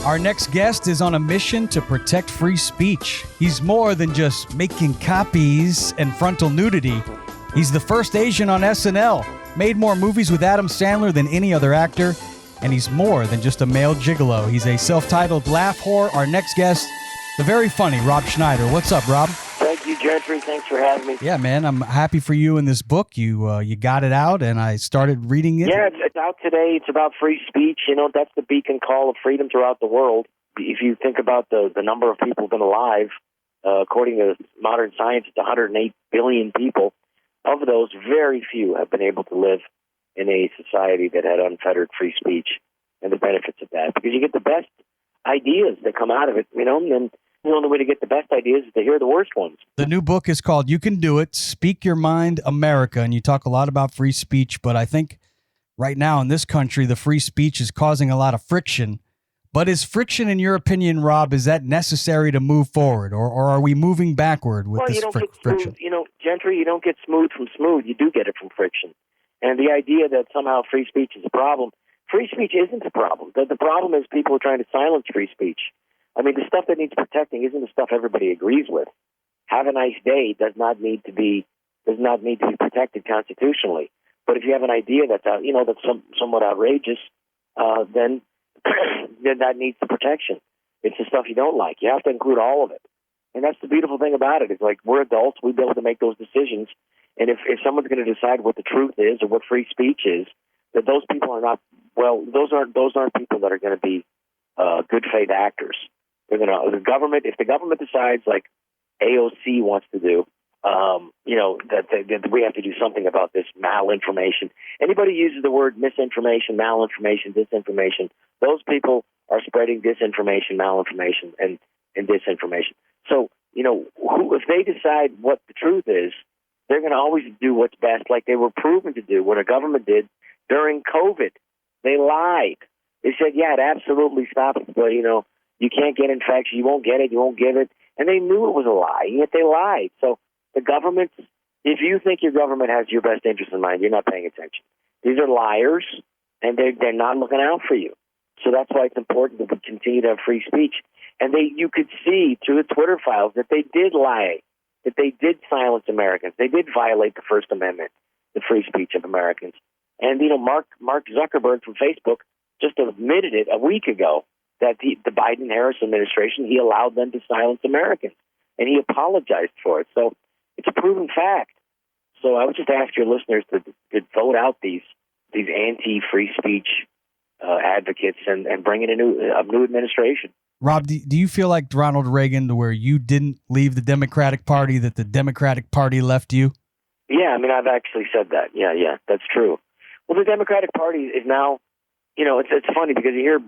Our next guest is on a mission to protect free speech. He's more than just making copies and frontal nudity. He's the first Asian on SNL, made more movies with Adam Sandler than any other actor, and he's more than just a male gigolo. He's a self-titled laugh whore. Our next guest, the very funny Rob Schneider. What's up, Rob? Thank you, Gentry. Thanks for having me. Yeah, man, I'm happy for you in this book. You got it out, and I started reading it. Yeah, it's out today. It's about free speech. You know, that's the beacon call of freedom throughout the world. If you think about the number of people been alive, according to modern science, it's 108 billion people. Of those, very few have been able to live in a society that had unfettered free speech and the benefits of that. Because you get the best ideas that come out of it, you know, and the only way to get the best ideas is to hear the worst ones. The new book is called You Can Do It, Speak Your Mind, America, and you talk a lot about free speech, but I think right now in this country, the free speech is causing a lot of friction. But is friction, in your opinion, Rob, is that necessary to move forward, or are we moving backward with this friction? You know, Gentry, you don't get smooth from smooth. You do get it from friction. And the idea that somehow free speech is a problem, free speech isn't a problem. The problem is people are trying to silence free speech. I mean, the stuff that needs protecting isn't the stuff everybody agrees with. Have a nice day does not need to be protected constitutionally. But if you have an idea that's somewhat outrageous, then that needs the protection. It's the stuff you don't like. You have to include all of it. And that's the beautiful thing about it. It's like we're adults. We'll be able to make those decisions. And if someone's going to decide what the truth is or what free speech is, that those people are not, well, those aren't people that are going to be good faith actors. They're going to, if the government decides, like AOC wants to do, that we have to do something about this malinformation. Anybody uses the word misinformation, malinformation, disinformation, those people are spreading disinformation, malinformation, and disinformation. So, if they decide what the truth is, they're going to always do what's best, like they were proven to do when a government did during COVID. They lied. They said, yeah, it absolutely stops, but, you can't get infection, you won't get it, you won't give it. And they knew it was a lie, yet they lied. So the government, if you think your government has your best interest in mind, you're not paying attention. These are liars, and they're not looking out for you. So that's why it's important that we continue to have free speech. And you could see through the Twitter files that they did lie, that they did silence Americans. They did violate the First Amendment, the free speech of Americans. And, Mark Zuckerberg from Facebook just admitted it a week ago that the Biden-Harris administration, he allowed them to silence Americans. And he apologized for it. So it's a proven fact. So I would just ask your listeners to vote out these anti-free speech advocates and bring in a new administration. Rob, do you feel like Ronald Reagan, to where you didn't leave the Democratic Party, that the Democratic Party left you? Yeah, I mean, I've actually said that. Yeah, that's true. Well, the Democratic Party is now, it's funny because you hear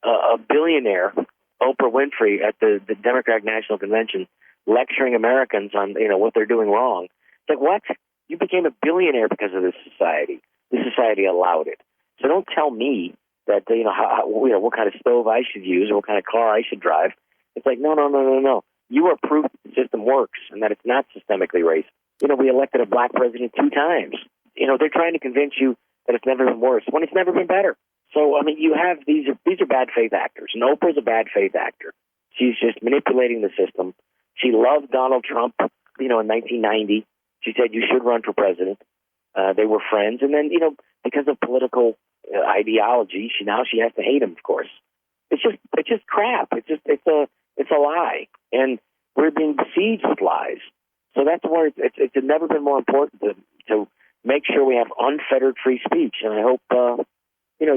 a billionaire, Oprah Winfrey, at the Democratic National Convention lecturing Americans on, what they're doing wrong. It's like, what? You became a billionaire because of this society. This society allowed it. So don't tell me that, what kind of stove I should use or what kind of car I should drive. It's like, no. You are proof that the system works and that it's not systemically racist. We elected a black president 2 times. They're trying to convince you that it's never been worse when it's never been better. So, I mean, you have these are bad faith actors. And Oprah's a bad faith actor. She's just manipulating the system. She loved Donald Trump, in 1990. She said, you should run for president. They were friends. And then, because of political ideology, she has to hate him, of course. It's just crap. It's a lie. And we're being besieged with lies. So that's why it's never been more important to make sure we have unfettered free speech. And I hope,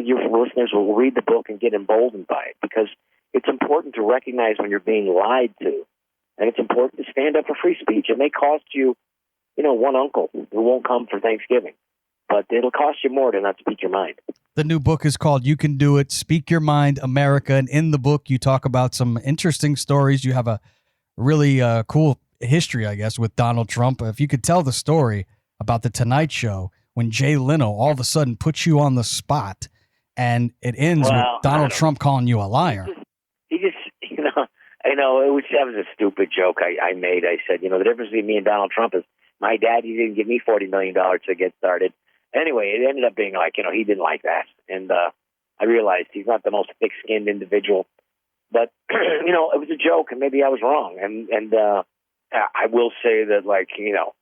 your listeners will read the book and get emboldened by it, because it's important to recognize when you're being lied to. And it's important to stand up for free speech. It may cost you, one uncle who won't come for Thanksgiving, but it'll cost you more to not speak your mind. The new book is called You Can Do It, Speak Your Mind, America. And in the book, you talk about some interesting stories. You have a really cool history, I guess, with Donald Trump. If you could tell the story about the Tonight Show, when Jay Leno all of a sudden puts you on the spot, and it ends with Donald Trump calling you a liar. He just that was a stupid joke I made. I said, the difference between me and Donald Trump is my dad, he didn't give me $40 million to get started. Anyway, it ended up being like, he didn't like that. And I realized he's not the most thick-skinned individual But, you know, it was a joke, and maybe I was wrong. And I will say that, like, you know,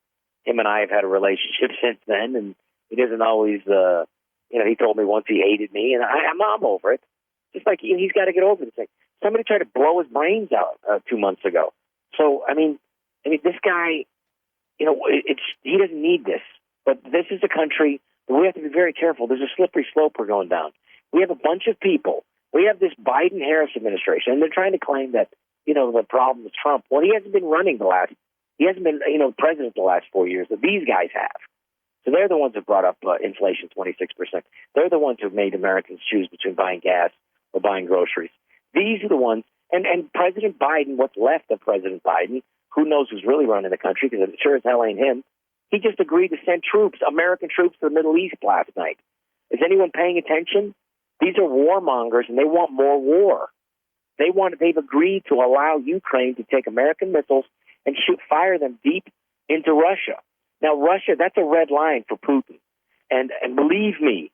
him and I have had a relationship since then, and he doesn't always, you know, he told me once he hated me, and I'm over it. Just like he's got to get over this thing. Somebody tried to blow his brains out 2 months ago. So, I mean, this guy, you know, he doesn't need this. But this is a country that we have to be very careful. There's a slippery slope we're going down. We have a bunch of people. We have this Biden-Harris administration, and they're trying to claim that, you know, the problem is Trump. Well, he hasn't been he hasn't been, you know, president the last 4 years. That these guys have. So they're the ones that brought up inflation 26%. They're the ones who have made Americans choose between buying gas or buying groceries. These are the ones, and President Biden, what's left of President Biden, who knows who's really running the country, because it sure as hell ain't him. He just agreed to send troops, American troops, to the Middle East last night. Is anyone paying attention? These are warmongers, and they want more war. They've agreed to allow Ukraine to take American missiles and fire them deep into Russia. Now, Russia, that's a red line for Putin. And believe me,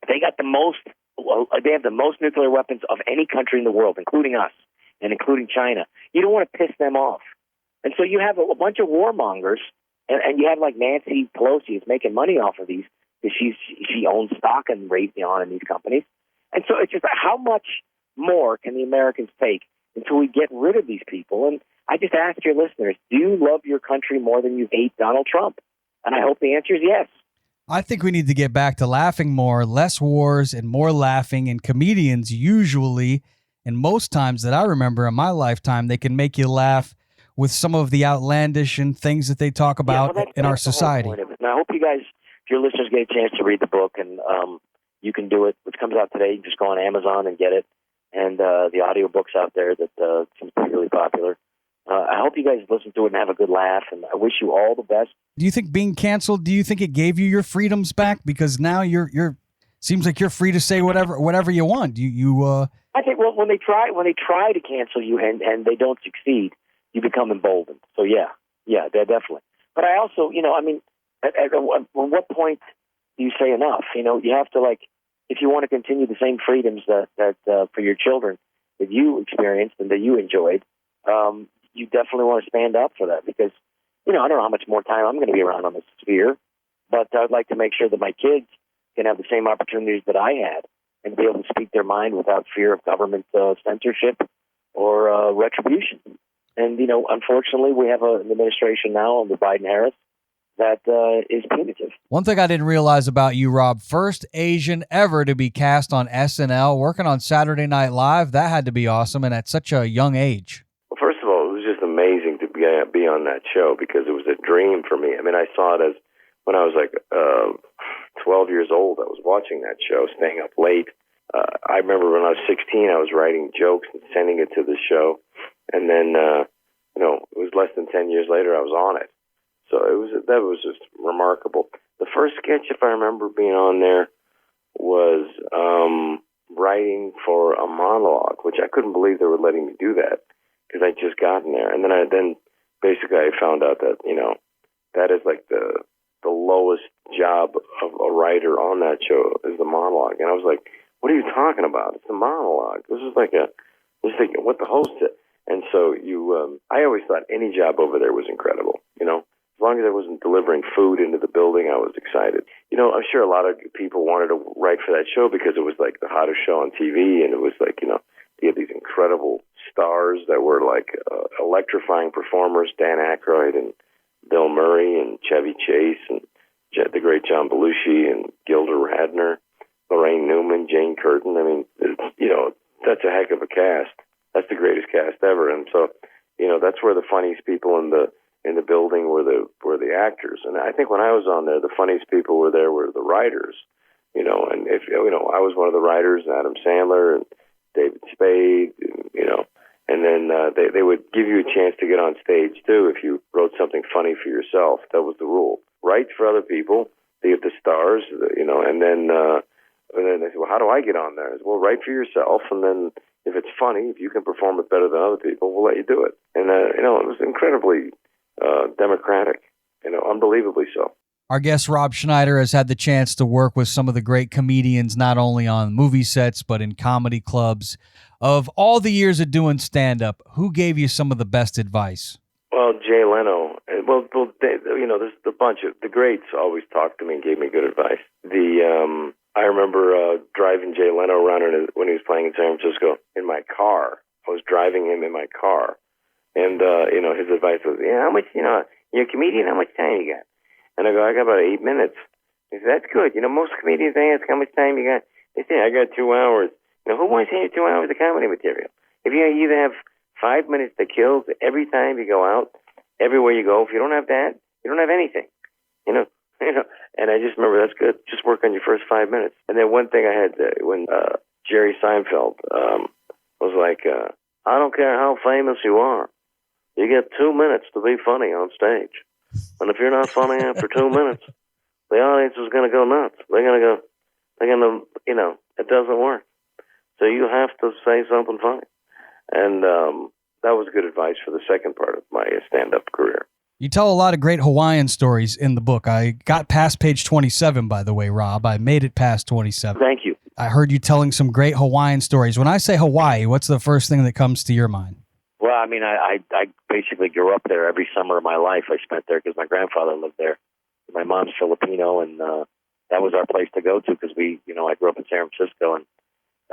they have the most nuclear weapons of any country in the world, including us and including China. You don't want to piss them off. And so you have a bunch of warmongers, and you have like Nancy Pelosi is making money off of these because she owns stock and Raytheon in these companies. And so it's just how much more can the Americans take until we get rid of these people? And I just asked your listeners, do you love your country more than you hate Donald Trump? And I hope the answer is yes. I think we need to get back to laughing more, less wars and more laughing. And comedians usually, and most times that I remember in my lifetime, they can make you laugh with some of the outlandish and things that they talk about in our society. And I hope you guys, if your listeners get a chance to read the book, and you can do it, which comes out today. You can just go on Amazon and get it. And the audiobooks out there that seems to be really popular. I hope you guys listen to it and have a good laugh, and I wish you all the best. Do you think being canceled, do you think it gave you your freedoms back? Because now you're seems like you're free to say whatever you want. I think, well, when they try to cancel you and they don't succeed, you become emboldened. So yeah, definitely. But I also, you know, I mean, at what point do you say enough? You know, you have to, like, if you want to continue the same freedoms that for your children that you experienced and that you enjoyed, you definitely want to stand up for that, because, you know, I don't know how much more time I'm going to be around on this sphere, but I'd like to make sure that my kids can have the same opportunities that I had and be able to speak their mind without fear of government censorship or retribution. And, you know, unfortunately, we have an administration now under Biden-Harris that is punitive. One thing I didn't realize about you, Rob, first Asian ever to be cast on SNL, working on Saturday Night Live. That had to be awesome, and at such a young age. Well, first of all, it was just amazing to be on that show, because it was a dream for me. I mean, I saw it as when I was like 12 years old. I was watching that show, staying up late. I remember when I was 16, I was writing jokes and sending it to the show. And then, you know, it was less than 10 years later, I was on it. So that was just remarkable. The first sketch, if I remember being on there, was writing for a monologue, which I couldn't believe they were letting me do that, because I'd just gotten there. And then basically I found out that, you know, that is like the lowest job of a writer on that show is the monologue. And I was like, what are you talking about? It's a monologue. This is like what the host said. And so I always thought any job over there was incredible, you know. As long as I wasn't delivering food into the building, I was excited. You know, I'm sure a lot of people wanted to write for that show because it was like the hottest show on TV, and it was like, you know, you had these incredible stars that were like electrifying performers, Dan Aykroyd and Bill Murray and Chevy Chase and the great John Belushi and Gilda Radner, Lorraine Newman, Jane Curtin. I mean, you know, that's a heck of a cast. That's the greatest cast ever. And so, you know, that's where the funniest people in the building were the actors. And I think when I was on there, the funniest people were the writers, you know. And if, you know, I was one of the writers, Adam Sandler and David Spade, you know. And then they would give you a chance to get on stage too if you wrote something funny for yourself. That was the rule. Write for other people, be the stars, you know. And then they said, well, how do I get on there? I said, well, write for yourself, and then if it's funny, if you can perform it better than other people, we'll let you do it. And you know, it was incredibly democratic, you know, unbelievably so. Our guest, Rob Schneider, has had the chance to work with some of the great comedians, not only on movie sets, but in comedy clubs. Of all the years of doing stand-up, who gave you some of the best advice? Well, Jay Leno. There's a bunch of the greats always talked to me and gave me good advice. I remember driving Jay Leno around when he was playing in San Francisco in my car. I was driving him in my car, and his advice was, how much, you're a comedian, how much time you got? And I go, I got about 8 minutes. He said, that's good. Most comedians, they ask how much time you got. They say, I got 2 hours. Who wants to hear 2 hours of comedy material? If you either have 5 minutes to kill every time you go out, everywhere you go, if you don't have that, you don't have anything. And I just remember, that's good. Just work on your first 5 minutes. And then one thing I had when Jerry Seinfeld was like, I don't care how famous you are. You get 2 minutes to be funny on stage. And if you're not funny after 2 minutes, the audience is going to go nuts. They're going to, it doesn't work. So you have to say something funny. And that was good advice for the second part of my stand-up career. You tell a lot of great Hawaiian stories in the book. I got past page 27, by the way, Rob. I made it past 27. Thank you. I heard you telling some great Hawaiian stories. When I say Hawaii, what's the first thing that comes to your mind? Well, I mean, I basically grew up there. Every summer of my life I spent there because my grandfather lived there. My mom's Filipino, and that was our place to go to because I grew up in San Francisco, and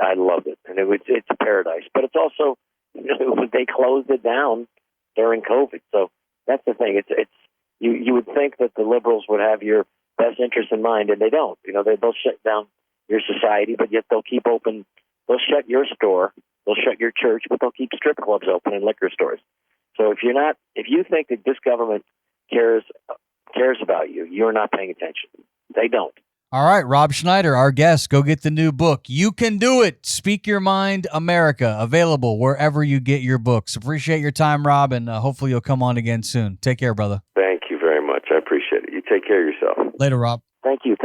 I loved it. And it's a paradise. But it's also, they closed it down during COVID. So that's the thing. You would think that the liberals would have your best interest in mind, and they don't. They'll shut down your society, but yet they'll keep open. They'll shut your store. They'll shut your church, but they'll keep strip clubs open and liquor stores. So if you think that this government cares about you, you're not paying attention. They don't. All right, Rob Schneider, our guest. Go get the new book. You Can Do It. Speak Your Mind, America. Available wherever you get your books. Appreciate your time, Rob, and hopefully you'll come on again soon. Take care, brother. Thank you very much. I appreciate it. You take care of yourself. Later, Rob. Thank you.